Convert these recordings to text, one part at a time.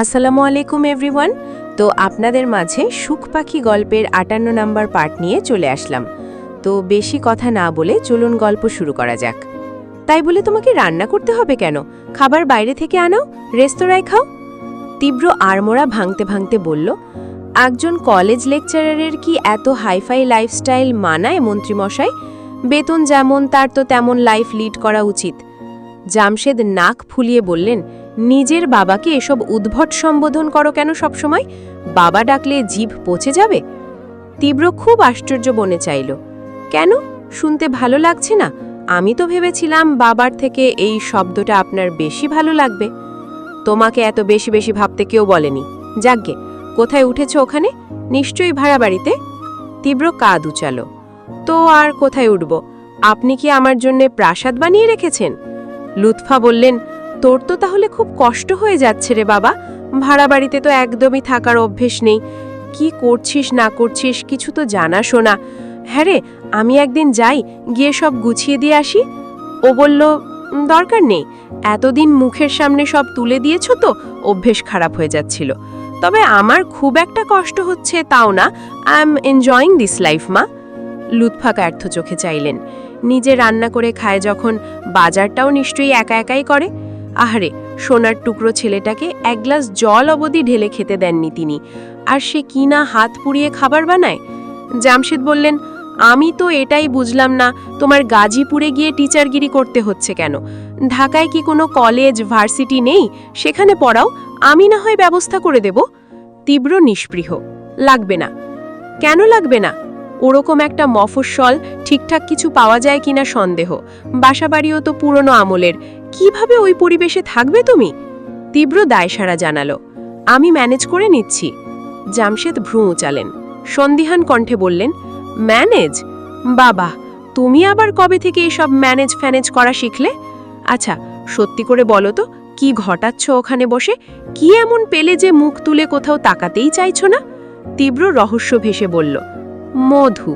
আসসালামু আলাইকুম এভরিওয়ান। তো আপনাদের মাঝে সুখ পাখি গল্পের ৫৮ নাম্বার পার্ট নিয়ে চলে আসলাম। তো বেশি কথা না বলে চলুন গল্প শুরু করা যাক। তাই বলে তোমাকে রান্না করতে হবে কেন? খাবার বাইরে থেকে আনাও, রেস্তোরাঁয় খাও। তীব্র আড়মোড়া ভাঙতে ভাঙতে বলল, একজন কলেজ লেকচারারের কি এত হাইফাই লাইফস্টাইল মানায় মন্ত্রীমশাই? বেতন যেমন তার তো তেমন লাইফ লিড করা উচিত। জামশেদ নাক ফুলিয়ে বললেন, নিজের বাবাকে এসব উদ্ভট সম্বোধন করো কেন সবসময়? বাবা ডাকলে জিভ পচে যাবে। তীব্র খুব আশ্চর্য বনে চাইল, কেন, শুনতে ভালো লাগছে না? আমি তো ভেবেছিলাম বাবার থেকে এই শব্দটা আপনার বেশি ভালো লাগবে। তোমাকে এত বেশি বেশি ভাবতে কেউ বলেনি। যাকগে, কোথায় উঠেছ ওখানে? নিশ্চয়ই ভাড়া বাড়িতে। তীব্র কাঁধ উচালো, তো আর কোথায় উঠব? আপনি কি আমার জন্যে প্রাসাদ বানিয়ে রেখেছেন? লুৎফা বললেন, তোর তো তাহলে খুব কষ্ট হয়ে যাচ্ছে রে বাবা। ভাড়া বাড়িতে তো একদমই থাকার অভ্যেস নেই। কি করছিস না করছিস কিছু তো জানা শোনা। হ্যাঁ রে, আমি একদিন যাই, গিয়ে সব গুছিয়ে দিয়ে আসি। ও বলল, দরকার নেই, এতদিন মুখের সামনে সব তুলে দিয়েছ তো অভ্যেস খারাপ হয়ে যাচ্ছিল। তবে আমার খুব একটা কষ্ট হচ্ছে তাও না। I am enjoying this life মা। লুৎফা ব্যর্থ চোখে চাইলেন, নিজে রান্না করে খায় যখন, বাজারটাও নিশ্চয়ই একা একাই করে। আহারে, সোনার টুকরো ছেলেটাকে এক গ্লাস জল অবধি ঢেলে খেতে দেননি তিনি, আর সে কি না হাত পুড়িয়ে খাবার বানায়। জামশেদ বললেন, আমি তো এটাই বুঝলাম না, তোমার গাজীপুরে গিয়ে টিচারগিরি করতে হচ্ছে কেন? ঢাকায় কি কোনো কলেজ ভার্সিটি নেই? সেখানে পড়াও, আমি না হয় ব্যবস্থা করে দেব। তীব্র নিষ্পৃহ, লাগবে না। কেন লাগবে না? ওরকম একটা মফস্বল, ঠিকঠাক কিছু পাওয়া যায় কিনা সন্দেহ। বাসাবাড়িও তো পুরনো আমলের, কিভাবে ওই পরিবেশে থাকবে তুমি? তীব্র দায়সারা জানালো, আমি ম্যানেজ করে নিচ্ছি। জামশেদ ভ্রু উচালেন, সন্দিহান কণ্ঠে বললেন, ম্যানেজ? বাবা, তুমি আবার কবে থেকে এসব ম্যানেজ ফ্যানেজ করা শিখলে? আচ্ছা, সত্যি করে বলো তো, কি ঘটাচ্ছ ওখানে বসে? কি এমন পেলে যে মুখ তুলে কোথাও তাকাতেই চাইছ না? তীব্র রহস্য ভেসে বলল, মধু।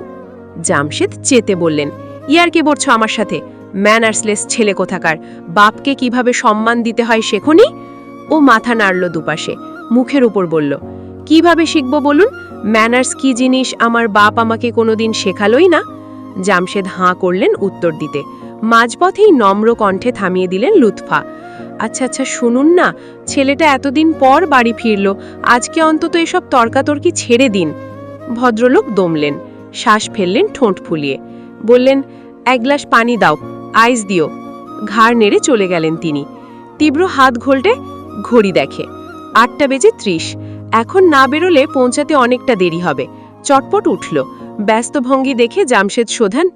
জামশেদ চেতে বললেন, ইয়ার্কি করছো আমার সাথে? ম্যানার্সলেস ছেলে কোথাকার, বাপকে কিভাবে সম্মান দিতে হয় শেখনি? ও মাথা নাড়ল দুপাশে, মুখের উপর বলল, কিভাবে শিখব বলুন? ম্যানার্স কি জিনিস আমার বাপ আমাকে কোনোদিন শেখালোই না। জামশেদ হাঁ করলেন উত্তর দিতে, মাঝপথেই নম্র কণ্ঠে থামিয়ে দিলেন লুৎফা। আচ্ছা আচ্ছা, শুনুন না, ছেলেটা এতদিন পর বাড়ি ফিরল, আজকে অন্তত এসব তর্কাতর্কি ছেড়ে দিন। ভদ্রলোক দমলেন, শ্বাস ফেললেন ঠোঁট ফুলিয়ে, বললেন, এক গ্লাস পানি দাও, আইস দিও। ঘাড় নেড়ে চলে গেলেন তিনি। তীব্র হাত ঘোল্টে ঘড়ি দেখে, ৮:৩০। এখন না বেরোলে পৌঁছাতে অনেকটা দেরি হবে। চটপট উঠল, ব্যস্ত ভঙ্গি দেখে জামশেদ শোধান,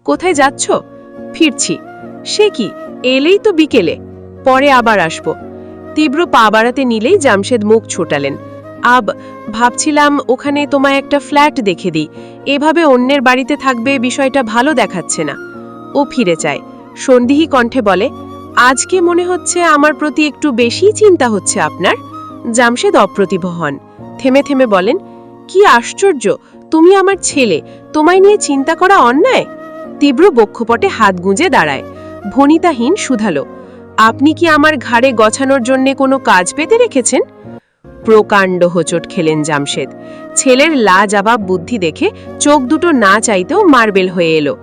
কোথায় যাচ্ছ? ফিরছি। সে কি, এলেই তো বিকেলে, পরে আবার আসব। তীব্র পা বাড়াতে নিলেই জামশেদ মুখ ছোটালেন, ভাবছিলাম ওখানে তোমায় একটা ফ্ল্যাট দেখে দিই, এভাবে অন্যের বাড়িতে থাকবে, বিষয়টা ভালো দেখাচ্ছে না। ও ফিরে চায়, সন্দিহী কণ্ঠে বলে, আজকে মনে হচ্ছে আমার প্রতি একটু বেশি চিন্তা হচ্ছে আপনার। জামশেদ অপ্রতিভ হন, থেমে থেমে বলেন, কি আশ্চর্য, তুমি আমার ছেলে, তোমায় নিয়ে চিন্তা করা অন্যায়। তীব্র বক্ষপটে হাত গুঁজে দাঁড়ায়, ভনিতাহীন শুধালো, আপনি কি আমার ঘাড়ে গছানোর জন্যে কোনো কাজ পেতে রেখেছেন? প্রকাণ্ড হোঁচট খেলেন জামশেদ। ছেলের লাজবাব বুদ্ধি দেখে চোখ দুটো না চাইতেও মার্বেল হয়ে এলো।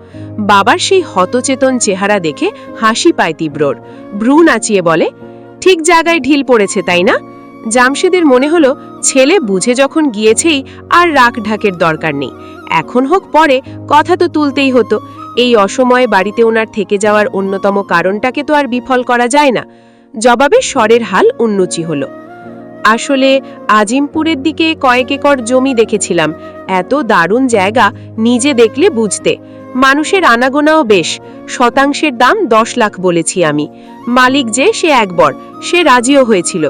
বাবার সেই হতচেতন চেহারা দেখে হাসি পায় তীব্রর, ভ্রু নাচিয়ে বলে, ঠিক জায়গায় ঢিল পড়েছে তাই না? জামশেদের মনে হলো, ছেলে বুঝে যখন গিয়েছেই আর রাগ ঢাকের দরকার নেই, এখন হোক পরে, কথা তো তুলতেই হতো। এই অসময়ে বাড়িতে ওনার থেকে যাওয়ার অন্যতম কারণটাকে তো আর বিফল করা যায় না। জবাবে স্বরের হাল উন্নতি হলো, আসলে আজিমপুরের দিকে কয়েক একর জমি দেখেছিলাম, এত দারুণ জায়গা, নিজে দেখলে বুঝতে। মানুষের আনাগোনাও বেশ, শতাংশের দাম ১০ লাখ বলেছি আমি। মালিক যে সে একবার, সে রাজিও হয়েছিল।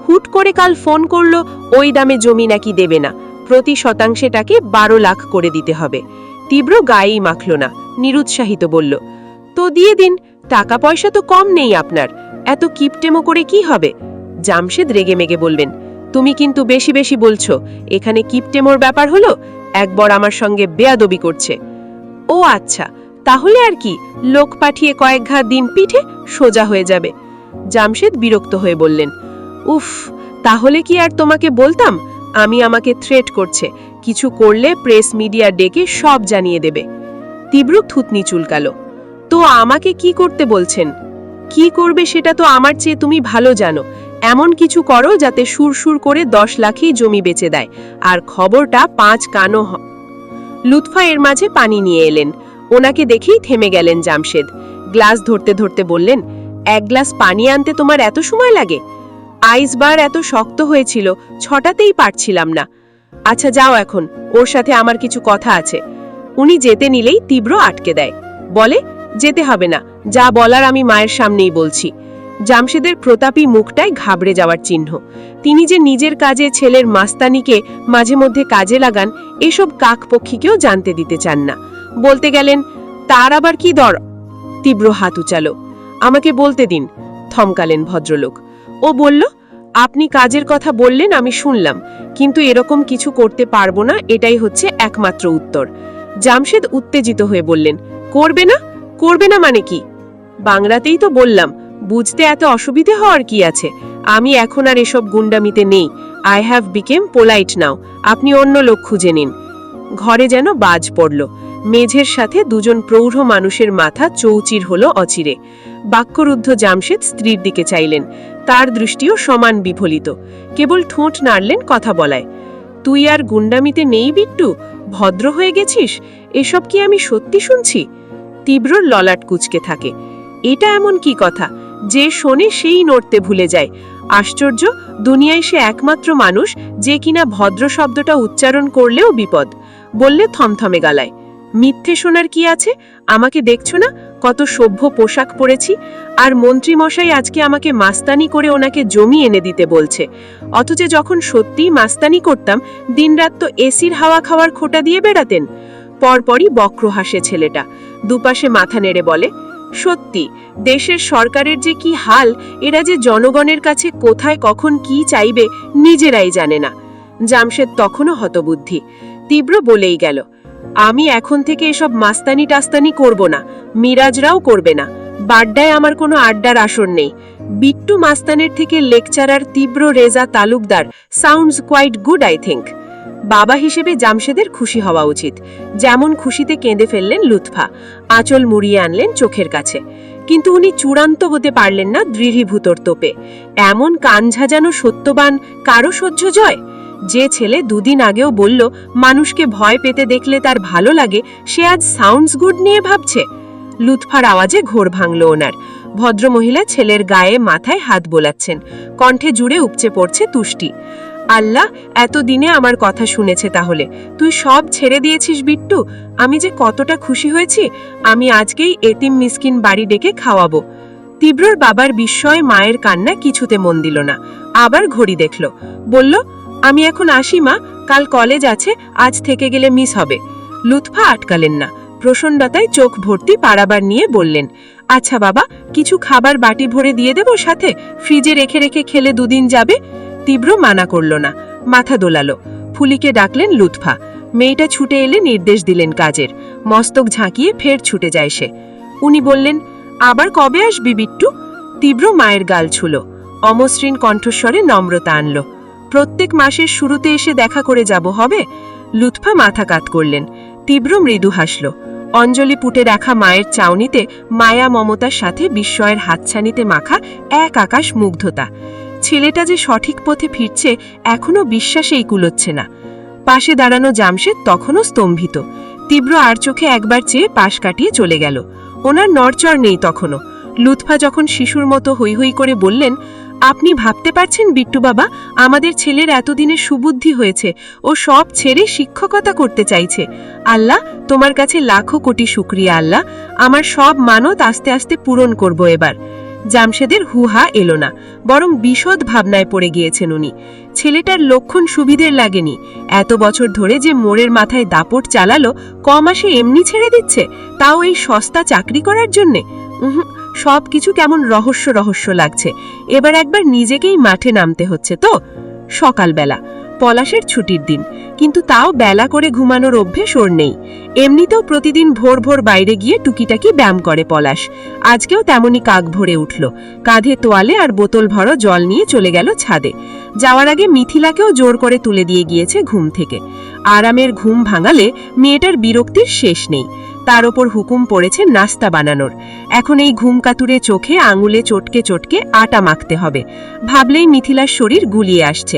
হুট করে কাল ফোন করলো, ওই দামে জমি নাকি দেবে না, প্রতি শতাংশেটাকে ১২ লাখ করে দিতে হবে। তীব্র গায়েই মাখল না, নিরুৎসাহিত বলল, তো দিয়ে দিন, টাকা পয়সা তো কম নেই আপনার, এত কিপটেমো করে কি হবে? জামশেদ রেগে মেগে বলবেন, তুমি কিন্তু বেশি বেশি বলছো, এখানে কিপটেমোর ব্যাপার হলো? একবার আমার সঙ্গে বেয়াদবি করছে। ও আচ্ছা, তাহলে আর কি, লোক পাঠিয়ে কয়েক ঘা দিন পিঠে, সোজা হয়ে যাবে। জামশেদ বিরক্ত হয়ে বললেন, উফ, তাহলে কি আর তোমাকে বলতাম? আমাকে থ্রেট করছে, কিছু করলে প্রেস মিডিয়া ডেকে সব জানিয়ে দেবে। তীব্র থুতনি চুলকালো। তো আমাকে কি করতে বলছেন? কি করবে সেটা তো আমার চেয়ে তুমি ভালো জানো। এমন কিছু করো যাতে সুরসুর করে 10 লাখই জমি বেচে দেয়, আর খবরটা 5 কানো হয়। লুৎফা এর মাঝে পানি নিয়ে এলেন। ওনাকে দেখেই থেমে গেলেন জামশেদ। গ্লাস ধরতে ধরতে বললেন, 1 গ্লাস পানি আনতে তোমার এত সময় লাগে? আইসবার এত শক্ত হয়েছিল, ছটাতেই পারছিলাম না। আচ্ছা যাও এখন, ওর সাথে আমার কিছু কথা আছে। উনি যেতে নিলেই তীব্র আটকে দেয়, বলে, যেতে হবে না, যা বলার আমি মায়ের সামনেই বলছি। জামশেদের প্রতাপী মুখটাই ঘাবড়ে যাওয়ার চিহ্ন। তিনি যে নিজের কাজে ছেলের মাস্তানিকে মাঝে মধ্যে কাজে লাগান, এসব কাকপক্ষীকেও জানতে দিতে চান না। বলতে গেলেন, তার আবার কি দর? তীব্র হাত উচালো। আমাকে বলতে দিন, থমকালেন ভদ্রলোক। ও বলল, আপনি কাজের কথা বললেন, আমি শুনলাম, কিন্তু এরকম কিছু করতে পারবো না, এটাই হচ্ছে একমাত্র উত্তর। জামশেদ উত্তেজিত হয়ে বললেন, করবে না? করবে না মানে কি? বাংলাতেই তো বললাম, বুঝতে এত অসুবিধে হওয়ার কি আছে? আমি এখন আর এসব গুন্ডামিতে নেই। আই হ্যাভ বিকেম পোলাইট নাও। আপনি অন্য লোক খুঁজে নিন। ঘরে যেন বাজ পড়ল। মেঝের সাথে দুজন প্রৌঢ় মানুষের মাথা চৌচির হলো অচিরে। বাক্যরুদ্ধ জামশেদ স্ত্রীর দিকে চাইলেন। তার দৃষ্টিও সমান বিফলিত। কেবল ঠোঁট নাড়লেন কথা বলায়। তুই আর গুন্ডামিতে নেই বিট্টু? ভদ্র হয়ে গেছিস? এসব কি আমি সত্যি শুনছি? তীব্রর ললাট কুচকে থাকে। এটা এমন কি কথা যে শোনে সেই নড়তে ভুলে যায়? আশ্চর্য, দুনিয়ায় সে একমাত্র মানুষ যে কিনা ভদ্র শব্দটা উচ্চারণ করলেও বিপদ। বললে থমথমে গালায়, মিথ্যে শোনার কি আছে? আমাকে দেখছো না কত সভ্য পোশাক পরেছি? আর মন্ত্রী মশাই আজকে আমাকে মাস্তানি করে ওনাকে জমি এনে দিতে বলছে, অথচ যখন সত্যিই মাস্তানি করতাম দিনরাত তো এসির হাওয়া খাওয়ার খোটা দিয়ে বেড়াতেন। পরপরই বক্র হাসে ছেলেটা, দুপাশে মাথা নেড়ে বলে, সত্যি দেশের সরকারের যে কি হাল, এরা যে জনগণের কাছে কোথায় কখন কি চাইবে নিজেরাই জানে না। জামশেদ তখনও হতবুদ্ধি। তীব্র বলেই গেল, আমি এখন থেকে এসব মাস্তানি টাস্তানি করব না, মিরাজরাও করবে না। বাড্ডায় আমার কোনো আড্ডার আসর নেই। বিট্টু মাস্তানের থেকে lecturer Tibro Reza Talukdar sounds quite good I think. বাবা হিসেবে জামশেদের খুশি হওয়া উচিত। যেমন খুশিতে কেঁদে ফেললেন লুৎফা, আঁচল মুড়িয়ে আনলেন চোখের কাছে। কিন্তু উনি চূড়ান্ত হতে পারলেন না দৃঢ়ীভূতর তোপে। এমন কান ঝাঁঝানো সত্যবান কারো সহ্য জয়? যে ছেলে দুদিন আগেও বলল মানুষকে ভয় পেতে দেখলে তার ভালো লাগে, সে আজ সাউন্ডস গুড নিয়ে ভাবছে। লুৎফার আওয়াজে ঘোর ভাঙল ওনার। ভদ্রমহিলা ছেলের গায়ে মাথায় হাত বোলাচ্ছেন, কণ্ঠে জুড়ে উপচে পড়ছে তুষ্টি। আল্লাহ এতদিনে আমার কথা শুনেছে তাহলে। তুই সব ছেড়ে দিয়েছিস বিট্টু? আমি যে কতটা খুশি হয়েছি। আমি আজকেই এতিম মিসকিন বাড়ি ডেকে খাওয়াবো। তীব্রর বাবার বিস্ময়ে মায়ের কান্না কিছুতে মন দিল না। আবার ঘড়ি দেখল, বলল, আমি এখন আসি মা, কাল কলেজ আছে, আজ থেকে গেলে মিস হবে। লুৎফা আটকালেন না, প্রসন্নতায় চোখ ভর্তি পারাবার নিয়ে বললেন, আচ্ছা বাবা, কিছু খাবার বাটি ভরে দিয়ে দেব সাথে, ফ্রিজে রেখে রেখে খেলে দুদিন যাবে। তীব্র মানা করল না, মাথা দোলালো। ফুলিকে ডাকলেন লুৎফা। মেয়েটা ছুটে এলে নির্দেশ দিলেন কাজের। মস্তক ঝাঁকিয়ে ফের ছুটে যায় সে। উনি বললেন, আবার কবে আসবি বিট্টু? তীব্র মায়ের গাল ছুল। অমসৃণ কণ্ঠস্বরে নম্রতা আনল, প্রত্যেক মাসের শুরুতে এসে দেখা করে যাব, হবে? লুৎফা মাথা কাত করলেন। তীব্র মৃদু হাসল। অঞ্জলি পুটে রাখা মায়ের চাউনিতে মায়া মমতার সাথে বিস্ময়ের হাতছানিতে মাখা এক আকাশ মুগ্ধতা। ছেলেটা যে সঠিক পথে ফিরছে এখনো বিশ্বাসেই কুলোচ্ছে না। পাশে দাঁড়ানো জামশেদ তখনও স্তম্ভিত। তীব্র আর চোখে একবার চেয়ে পাশ কাটিয়ে চলে গেল। ওনার নড়চড় নেই তখনও। লুৎফা যখন শিশুর মতো হৈ হৈ করে বললেন, আপনি ভাবতে পারছেন বিট্টু বাবা, আমাদের ছেলের এতদিনে সুবুদ্ধি হয়েছে, ও সব ছেড়ে শিক্ষকতা করতে চাইছে। আল্লাহ তোমার কাছে লাখো কোটি শুকরিয়া আল্লাহ, আমার সব মানত আস্তে আস্তে পূরণ করব এবার। জামশেদের হুহা এলো না, বরং বিশদ ভাবনায় পড়ে গিয়েছেন উনি। ছেলেটার লক্ষণ সুবিধের লাগেনি। এত বছর ধরে যে মোড়ের মাথায় দাপট চালালো, কমাসে এমনি ছেড়ে দিচ্ছে, তাও এই সস্তা চাকরি করার জন্যে? সবকিছু কেমন রহস্য রহস্য লাগছে। এবার একবার নিজেকেই মাঠে নামতে হচ্ছে তো। সকালবেলা পলাশের ছুটির দিন, কিন্তু তাও বেলা করে ঘুমানোর অভ্যেস ওর নেই। এমনিতেও প্রতিদিন ভোর ভোর বাইরে গিয়ে টুকিটাকি ব্যায়াম করে পলাশ। আজকেও তেমনই কাক ভরে উঠল, কাঁধে তোয়ালে আর বোতল ভরা জল নিয়ে চলে গেল ছাদে। যাওয়ার আগে মিথিলাকেও জোর করে তুলে দিয়ে গিয়েছে ঘুম থেকে। আরামের ঘুম ভাঙালে মেয়েটার বিরক্তির শেষ নেই। তার ওপর হুকুম পড়েছে নাস্তা বানানোর। এখন এই ঘুম কাতুরে চোখে আঙুলে চটকে চটকে আটা মাখতে হবে। ভাবলেই মিথিলার শরীর গুলিয়ে আসছে।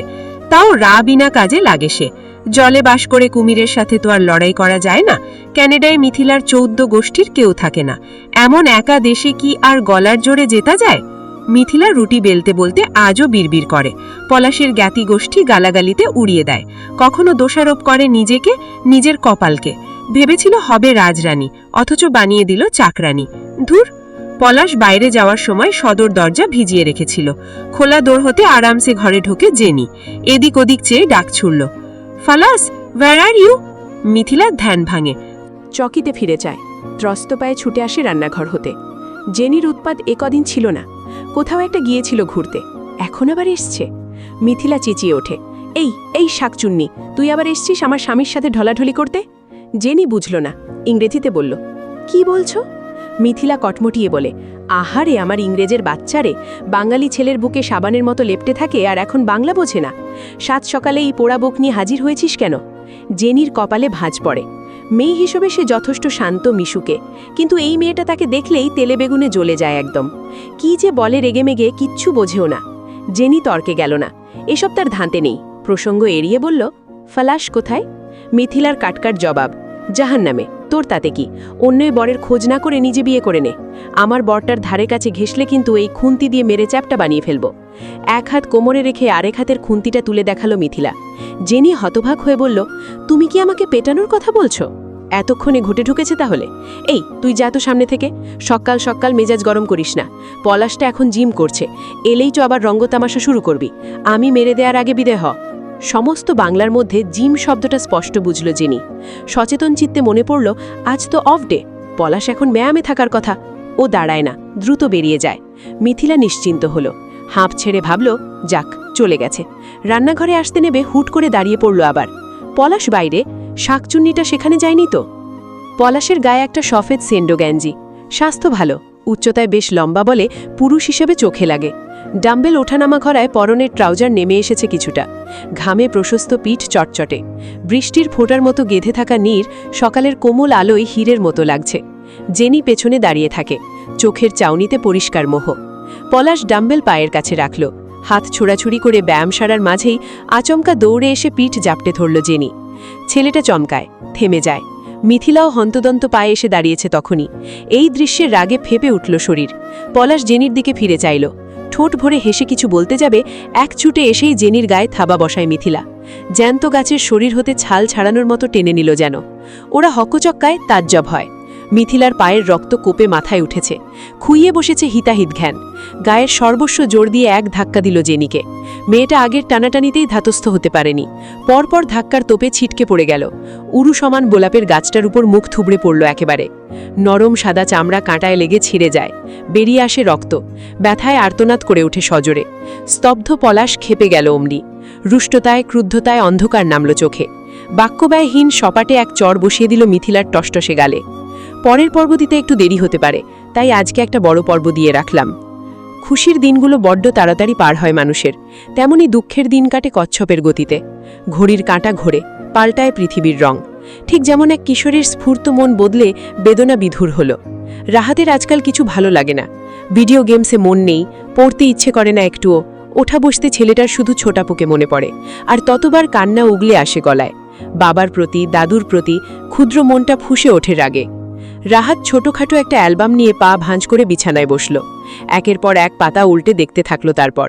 তাও বিনা কাজে লাগে সে। জলে বাস করে কুমিরের সাথে তো আর লড়াই করা যায় না। ক্যানাডায় মিথিলার 14 গোষ্ঠীর কেউ থাকে না। এমন একা দেশে কি আর গলার জোরে জেতা যায়? মিথিলা রুটি বেলতে বলতে আজও বিড়বিড় করে। পলাশের জ্ঞাতি গোষ্ঠী গালাগালিতে উড়িয়ে দেয়। কখনো দোষারোপ করে নিজেকে, নিজের কপালকে। ভেবেছিল হবে রাজরানী, অথচ বানিয়ে দিল চাকরানী। ধুর। পলাশ বাইরে যাওয়ার সময় সদর দরজা ভিজিয়ে রেখেছিল। খোলা দোর হতে আরামসে ঘরে ঢোকে জেনি। এদিক ওদিক চেয়ে ডাক ছুড়ল, ফালাস, ওয়্যার আর ইউ? মিথিলার ধ্যান ভাঙে। চকিতে ফিরে যায়। ত্রস্ত পায়ে ছুটে আসে রান্নাঘর হতে। জেনির উৎপাত একদিন ছিল না। কোথাও একটা গিয়েছিল ঘুরতে, এখন আবার এসছে। মিথিলা চেঁচিয়ে ওঠে, এই এই শাকচুন্নি, তুই আবার এসছিস আমার স্বামীর সাথে ঢলাঢলি করতে? জেনি বুঝল না, ইংরেজিতে বলল, কি বলছো? মিথিলা কটমটিয়ে বলে, আহারে আমার ইংরেজের বাচ্চারে, বাঙালি ছেলের বুকে সাবানের মতো লেপটে থাকে আর এখন বাংলা বোঝে না। সাত সকালে এই পোড়া বুক নিয়ে হাজির হয়েছিস কেন? জেনির কপালে ভাঁজ পড়ে। মেয়ে হিসেবে সে যথেষ্ট শান্ত মিশুকে, কিন্তু এই মেয়েটা তাকে দেখলেই তেলে বেগুনে জ্বলে যায় একদম। কি যে বলে রেগেমেগে, কিচ্ছু বোঝেও না। জেনি তর্কে গেল না, এসব তার ধাঁতে নেই। প্রসঙ্গ এড়িয়ে বলল, ফালাস কোথায়? মিথিলার কাটকাট জবাব, জাহান্নামে, তোর তাতে কি? অন্যই বরের খোঁজ না করে নিজে বিয়ে করে নে। আমার বরটার ধারে কাছে ঘেসলে কিন্তু এই খুন্তি দিয়ে মেরে চ্যাপটা বানিয়ে ফেলব। এক হাত কোমরে রেখে আরেক হাতের খুন্তিটা তুলে দেখালো মিথিলা। জেনি হতভাগ হয়ে বলল, তুমি কি আমাকে পেটানোর কথা বলছো? এতক্ষণে ঘটে ঢুকেছে তাহলে? এই তুই যা তো সামনে থেকে। সকাল সকাল মেজাজ গরম করিস না। পলাশটা এখন জিম করছে, এলেই তো আবার রঙ্গতামাশা শুরু করবি। আমি মেরে দেওয়ার আগে বিদে হ। সমস্ত বাংলার মধ্যে জিম শব্দটা স্পষ্ট বুঝল জেনি। সচেতন চিত্তে মনে পড়ল, আজ তো অফ ডে, পলাশ এখন ব্যায়ামে থাকার কথা। ও দাঁড়ায় না, দ্রুত বেরিয়ে যায়। মিথিলা নিশ্চিন্ত হল, হাঁপ ছেড়ে ভাবল, যাক চলে গেছে। রান্নাঘরে আসতে নেবে হুট করে দাঁড়িয়ে পড়ল আবার। পলাশ বাইরে, শাকচুন্নিটা সেখানে যায়নি তো? পলাশের গায়ে একটা সফেদ সেন্ডো গ্যাঞ্জি, স্বাস্থ্য ভালো, উচ্চতায় বেশ লম্বা বলে পুরুষ হিসেবে চোখে লাগে। ডাম্বেল ওঠানামা করায় পরনের ট্রাউজার নেমে এসেছে কিছুটা। ঘামে প্রশস্ত পিঠ চটচটে। বৃষ্টির ফোঁটার মতো গেঁথে থাকা নীর সকালের কোমল আলোয় হীরের মতো লাগছে। জেনি পেছনে দাঁড়িয়ে থাকে, চোখের চাউনিতে পরিষ্কার মোহ। পলাশ ডাম্বেল পায়ের কাছে রাখল, হাত ছোড়াছুড়ি করে ব্যায়াম সারার মাঝেই আচমকা দৌড়ে এসে পিঠ জাপটে ধরল জেনি। ছেলেটা চমকায়, থেমে যায়। মিথিলাও হন্তদন্ত পায়ে এসে দাঁড়িয়েছে তখনই। এই দৃশ্যের রাগে ফেপে উঠল শরীর। পলাশ জেনির দিকে ফিরে চাইল, ঠোঁট ভরে হেসে কিছু বলতে যাবে, এক ছুটে এসেই জেনির গায়ে থাবা বসায় মিথিলা। জ্যান্ত গাছের শরীর হতে ছাল ছাড়ানোর মতো টেনে নিল যেন। ওরা হকচক্কায় তাজ্জব হয়। মিথিলার পায়ের রক্ত কোপে মাথায় উঠেছে, খুইয়ে বসেছে হিতাহিত ঘ্যান। গায়ের সর্বস্ব জোর দিয়ে এক ধাক্কা দিল জেনিকে। মেয়েটা আগের টানাটানিতেই ধাতস্থ হতে পারেনি, পরপর ধাক্কার তোপে ছিটকে পড়ে গেল। উরু সমান গোলাপের গাছটার উপর মুখ থুবড়ে পড়ল একেবারে। নরম সাদা চামড়া কাঁটায় লেগে ছিঁড়ে যায়, বেরিয়ে আসে রক্ত। ব্যথায় আর্তনাদ করে ওঠে সজোরে। স্তব্ধ পলাশ খেপে গেল অমনি। রুষ্টতায় ক্রুদ্ধতায় অন্ধকার নামল চোখে। বাক্যব্যয়হীন সপাটে এক চড় বসিয়ে দিল মিথিলার টসটসে গালে। পরের পর্ব দিতে একটু দেরি হতে পারে, তাই আজকে একটা বড় পর্ব দিয়ে রাখলাম। খুশির দিনগুলো বড্ড তাড়াতাড়ি পার হয় মানুষের, তেমনি দুঃখের দিন কাটে কচ্ছপের গতিতে। ঘড়ির কাঁটা ঘোরে, পাল্টায় পৃথিবীর রং। ঠিক যেমন এক কিশোরের স্ফূর্ত মন বদলে বেদনা বিধুর হল। রাহাতের আজকাল কিছু ভালো লাগে না। ভিডিও গেমসে মন নেই, পড়তে ইচ্ছে করে না একটুও। ওঠা বসতে ছেলেটার শুধু ছোটাপুকে মনে পড়ে, আর ততবার কান্না উগলে আসে গলায়। বাবার প্রতি, দাদুর প্রতি ক্ষুদ্র মনটা ফুঁসে ওঠে রাগে। রাহাত ছোটখাটো একটা অ্যালবাম নিয়ে পা ভাঁজ করে বিছানায় বসল। একের পর এক পাতা উল্টে দেখতে থাকলো। তারপর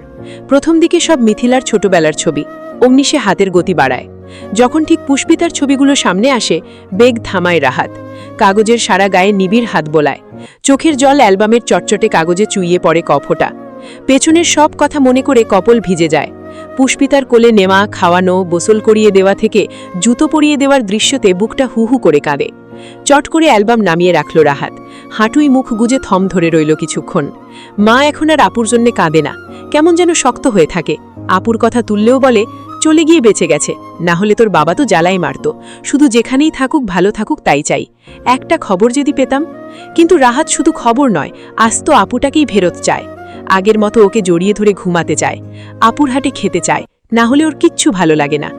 প্রথম দিকে সব মিথিলার ছোটবেলার ছবি, অমনি সে হাতের গতি বাড়ায়। যখন ঠিক পুষ্পিতার ছবিগুলো সামনে আসে, বেগ থামায় রাহাত। কাগজের সারা গায়ে নিবিড় হাত বোলায়। চোখের জল অ্যালবামের চটচটে কাগজে চুইয়ে পড়ে কফোটা। পেছনের সব কথা মনে করে কপল ভিজে যায়। পুষ্পিতার কোলে নেওয়া, খাওয়ানো, গোসল করিয়ে দেওয়া থেকে জুতো পরিয়ে দেওয়ার দৃশ্যতে বুকটা হু হু করে কাঁদে। চট করে অ্যালবাম নামিয়ে রাখল রাহাত। হাঁটুই মুখ গুজে থম ধরে রইল কিছুক্ষণ। মা এখন আর আপুর জন্যে কাঁদে না, কেমন যেন শক্ত হয়ে থাকে। আপুর কথা তুললেও বলে, চলে গিয়ে বেঁচে গেছে, না হলে তোর বাবা তো জ্বালাই মারত। শুধু যেখানেই থাকুক ভালো থাকুক তাই চাই। একটা খবর যদি পেতাম। কিন্তু রাহাত শুধু খবর নয়, আজ তো আপুটাকেই ফেরত চায়। আগের মতো ওকে জড়িয়ে ধরে ঘুমাতে চায়, আপুর হাটে খেতে চায়, না হলে ওর কিচ্ছু ভালো লাগে না।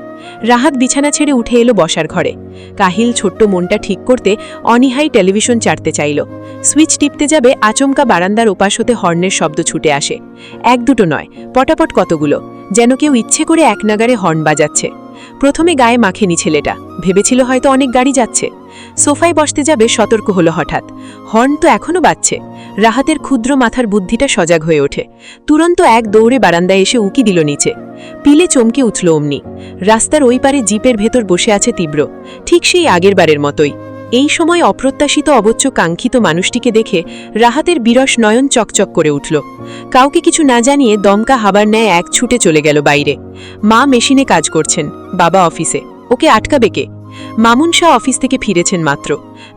রাহাত বিছানা ছেড়ে উঠে এলো বসার ঘরে। কাহিল ছোট্ট মনটা ঠিক করতে অনীহাই টেলিভিশন চাটতে চাইল। সুইচ টিপতে যাবে, আচমকা বারান্দার ওপাশ হতে হর্নের শব্দ ছুটে আসে। এক দুটো নয়, পটাপট কতগুলো, যেন কেউ ইচ্ছে করে এক নাগারে হর্ন বাজাচ্ছে। প্রথমে গায়ে মাখেনি ছেলেটা, ভেবেছিল হয়তো অনেক গাড়ি যাচ্ছে। সোফায় বসতে যাবে, সতর্ক হলো হঠাৎ। হর্ন তো এখনও বাজছে। রাহাতের ক্ষুদ্র মাথার বুদ্ধিটা সজাগ হয়ে ওঠে। তুরন্ত এক দৌড়ে বারান্দায় এসে উকি দিল নিচে। পিলে চমকে উঠল অমনি। রাস্তার ওই পারে জিপের ভেতর বসে আছে তীব্র, ঠিক সেই আগের বারের মতোই। এই সময় অপ্রত্যাশিত অবচ্চ কাঙ্ক্ষিত মানুষটিকে দেখে রাহাতের বিরস নয়ন চকচক করে উঠল। কাউকে কিছু না জানিয়ে দমকা হাবার ন্যায় এক ছুটে চলে গেল বাইরে। মা মেশিনে কাজ করছেন, বাবা অফিসে। ওকে আটকাবে কে? মামুন শাহ অফিস থেকে ফিরেছেন মাত্র।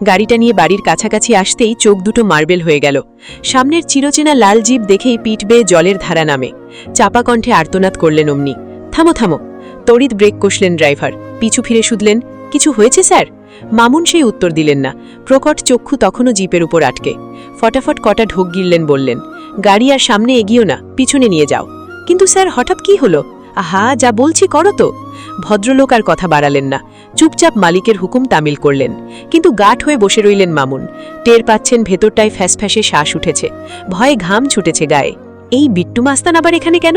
গাড়িটা নিয়ে বাড়ির কাছাকাছি আসতেই চোখ দুটো মার্বেল হয়ে গেল। সামনের চিরচেনা লাল জিপ দেখেই পিঠ বেয়ে জলের ধারা নামে। চাপা কণ্ঠে আর্তনাদ করলেন অমনি, থামো থামো। তড়িৎ ব্রেক কষলেন ড্রাইভার, পিছু ফিরে শুধলেন, কিছু হয়েছে স্যার? মামুন সেই উত্তর দিলেন না, প্রকট চক্ষু তখনও জিপের উপর আটকে। ফটাফট কটা ঢোক গিললেন, বললেন, গাড়ি আর সামনে এগিয়েও না, পিছনে নিয়ে যাও। কিন্তু স্যার হঠাৎ কি হলো? আহা, যা বলছি করো তো। ভদ্রলোক আর কথা বাড়ালেন না, চুপচাপ মালিকের হুকুম তামিল করলেন। কিন্তু গাঢ় হয়ে বসে রইলেন মামুন। টের পাচ্ছেন ভেতরটায় ফ্যাসফ্যাসে শ্বাস উঠেছে, ভয়ে ঘাম ছুটেছে গায়ে। এই বিট্টু মাস্তান আবার এখানে কেন?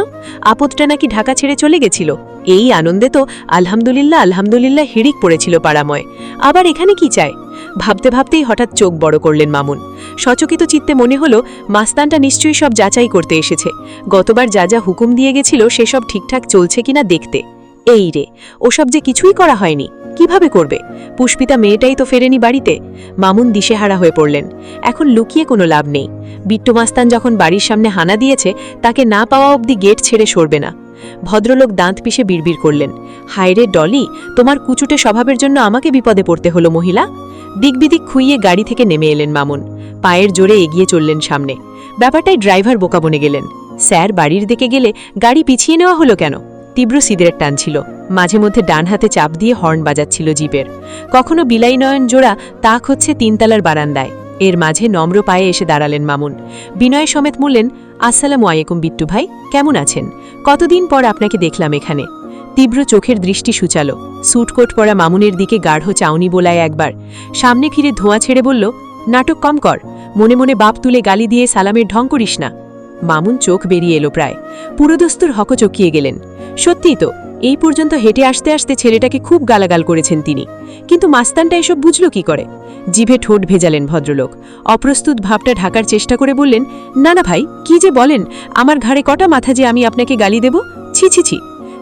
আপদটা নাকি ঢাকা ছেড়ে চলে গেছিল। এই আনন্দে তো আলহামদুলিল্লাহ আলহামদুলিল্লাহ হিড়িক পড়েছিল পাড়াময়। আবার এখানে কি চায়? ভাবতে ভাবতেই হঠাৎ চোখ বড় করলেন মামুন। সচকিত চিত্তে মনে হলো মাস্তানটা নিশ্চয়ই সব যাচাই করতে এসেছে। গতবার যা যা হুকুম দিয়ে গেছিল সেসব ঠিকঠাক চলছে কিনা দেখতে। এই রে, ওসব যে কিছুই করা হয়নি, কিভাবে করবে? পুষ্পিতা মেয়েটাই তো ফেরেনি বাড়িতে। মামুন দিশেহারা হয়ে পড়লেন। এখন লুকিয়ে কোনো লাভ নেই। বিট্টু মাস্তান যখন বাড়ির সামনে হানা দিয়েছে, তাকে না পাওয়া অবধি গেট ছেড়ে সরবে না। ভদ্রলোক দাঁত পিষে বিড়বিড় করলেন, হায়রে ডলি, তোমার কুচুটে স্বভাবের জন্য আমাকে বিপদে পড়তে হলো মহিলা। দিকবিদিক খুইয়ে গাড়ি থেকে নেমে এলেন মামুন। পায়ের জোরে এগিয়ে চললেন সামনে। ব্যাপারটাই ড্রাইভার বোকা বনে গেলেন। স্যার বাড়ির দিকে গেলে গাড়ি পিছিয়ে নেওয়া হলো কেন? তীব্র সিগারেট টানছিল, মাঝে মধ্যে ডান হাতে চাপ দিয়ে হর্ন বাজাচ্ছিল জিপের। কখনো বিলাই নয়ন জোড়া তাক হচ্ছে তিনতলার বারান্দায়। এর মাঝে নম্র পায়ে এসে দাঁড়ালেন মামুন। বিনয় সমেত বললেন, আসসালামু আলাইকুম বিট্টু ভাই, কেমন আছেন? কতদিন পর আপনাকে দেখলাম এখানে। তীব্র চোখের দৃষ্টি সূচালো। স্যুটকোট পরা মামুনের দিকে গাঢ় চাউনি বোলায় একবার। সামনে ফিরে ধোঁয়া ছেড়ে বলল, নাটক কম কর, মনে মনে বাপ তুলে গালি দিয়ে সালামের ঢং করিস না। মামুন চোখ বেরিয়ে এলো প্রায়। পুরোদস্তুর হকচকিয়ে গেলেন। সত্যিই তো, এই পর্যন্ত হেঁটে আসতে আসতে ছেলেটাকে খুব গালাগাল করেছেন তিনি। কিন্তু মাস্তানটা এসব বুঝল কি করে? জিভে ঠোঁট ভেজালেন ভদ্রলোক। অপ্রস্তুত ভাবটা ঢাকার চেষ্টা করে বললেন, না না ভাই, কি যে বলেন, আমার ঘাড়ে কটা মাথা যে আমি আপনাকে গালি দেব? ছি ছি ছি।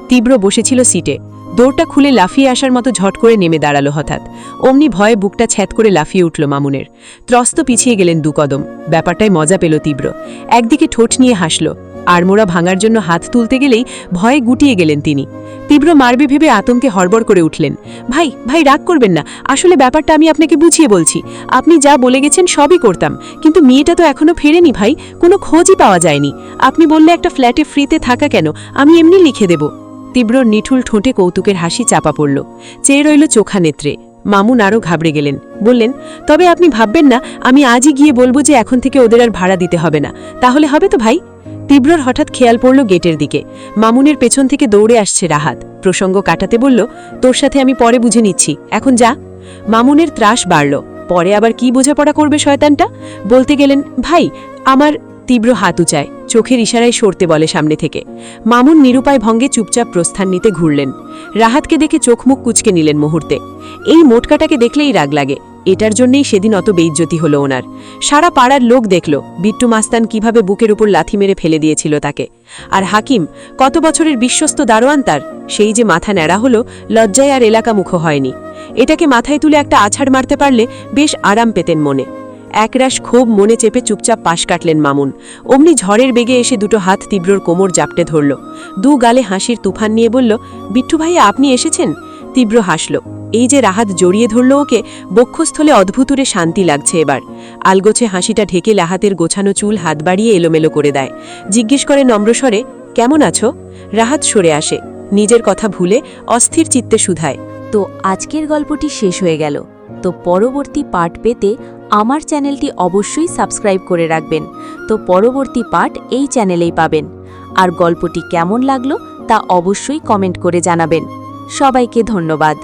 তীব্র বসেছিল সিটে। দৌড়টা খুলে লাফিয়ে আসার মতো ঝট করে নেমে দাঁড়ালো হঠাৎ। অমনি ভয়ে বুকটা ছ্যাদ করে লাফিয়ে উঠল মামুনের। ত্রস্ত পিছিয়ে গেলেন দুকদম। ব্যাপারটায় মজা পেল তীব্র। একদিকে ঠোঁট নিয়ে হাসল। আড়মোড়া ভাঙার জন্য হাত তুলতে গেলেই ভয়ে গুটিয়ে গেলেন তিনি। তীব্র মারবে ভেবে আতঙ্কে হড়বড় করে উঠলেন, ভাই ভাই রাগ করবেন না, আসলে ব্যাপারটা আমি আপনাকে বুঝিয়ে বলছি। আপনি যা বলে গেছেন সবই করতাম, কিন্তু মেয়েটা তো এখনো ফেরেনি ভাই, কোনো খোঁজই পাওয়া যায়নি। আপনি বললে একটা ফ্ল্যাটে ফ্রিতে থাকা কেন, আমি এমনি লিখে দেব। তীব্র নিঠুল ঠোঁটে কৌতুকের হাসি চাপা পড়ল। চেয়ে রইল চোখা নেত্রে। মামুন আরও ঘাবড়ে গেলেন, বললেন, তবে আপনি ভাববেন না আমি আজই গিয়ে বলবো যে এখন থেকে ওদের আর ভাড়া দিতে হবে না, তাহলে হবে তো ভাই? তীব্রর হঠাৎ খেয়াল পড়ল গেটের দিকে। মামুনের পেছন থেকে দৌড়ে আসছে রাহাত। প্রসঙ্গ কাটাতে বলল, তোর সাথে আমি পরে বুঝে নিচ্ছি, এখন যা। মামুনের ত্রাস বাড়ল। পরে আবার কি বোঝাপড়া করবে শয়তানটা? বলতে গেলেন, ভাই আমার। তীব্র হাত উঁচায়, চোখের ইশারায় সরতে বলে সামনে থেকে। মামুন নিরুপায় ভঙ্গে চুপচাপ প্রস্থান নিতে ঘুরলেন। রাহাতকে দেখে চোখ মুখ কুচকে নিলেন মুহূর্তে। এই মোটকাটাকে দেখলেই রাগ লাগে। এটার জন্যই সেদিন অত বেইজ্জতি হলো ওনার। সারা পাড়ার লোক দেখল বিট্টু মাস্তান কিভাবে বুকের উপর লাথি মেরে ফেলে দিয়েছিল তাকে। আর হাকিম, কত বছরের বিশ্বস্ত দারোয়ান তার, সেই যে মাথা ন্যাড়া হলো, লজ্জায় আর এলাকা মুখো হয়নি। এটাকে মাথায় তুলে একটা আছাড় মারতে পারলে বেশ আরাম পেতেন মনে। একরাশ ক্ষোভ মনে চেপে চুপচাপ পাশ কাটলেন মামুন। অমনি ঝড়ের বেগে এসে দুটো হাত তীব্রর কোমর জাপটে ধরল। দু গালে হাসির তুফান নিয়ে বলল, বিট্টু ভাইয়া আপনি এসেছেন? তীব্র হাসল। এই যে রাহাত জড়িয়ে ধরল ওকে, বক্ষস্থলে অদ্ভুতুরে শান্তি লাগছে এবার। আলগোছে হাসিটা ঢেকে রাহাতের গোছানো চুল হাত বাড়িয়ে এলোমেলো করে দেয়। জিজ্ঞেস করে নম্রস্বরে, কেমন আছো? রাহাত সরে আসে। নিজের কথা ভুলে অস্থির চিত্তে শুধায়। তো আজকের গল্পটি শেষ হয়ে গেল। তো পরবর্তী পার্ট পেতে আমার চ্যানেলটি অবশ্যই সাবস্ক্রাইব করে রাখবেন। তো পরবর্তী পার্ট এই চ্যানেলেই পাবেন। আর গল্পটি কেমন লাগলো তা অবশ্যই কমেন্ট করে জানাবেন। সবাইকে ধন্যবাদ।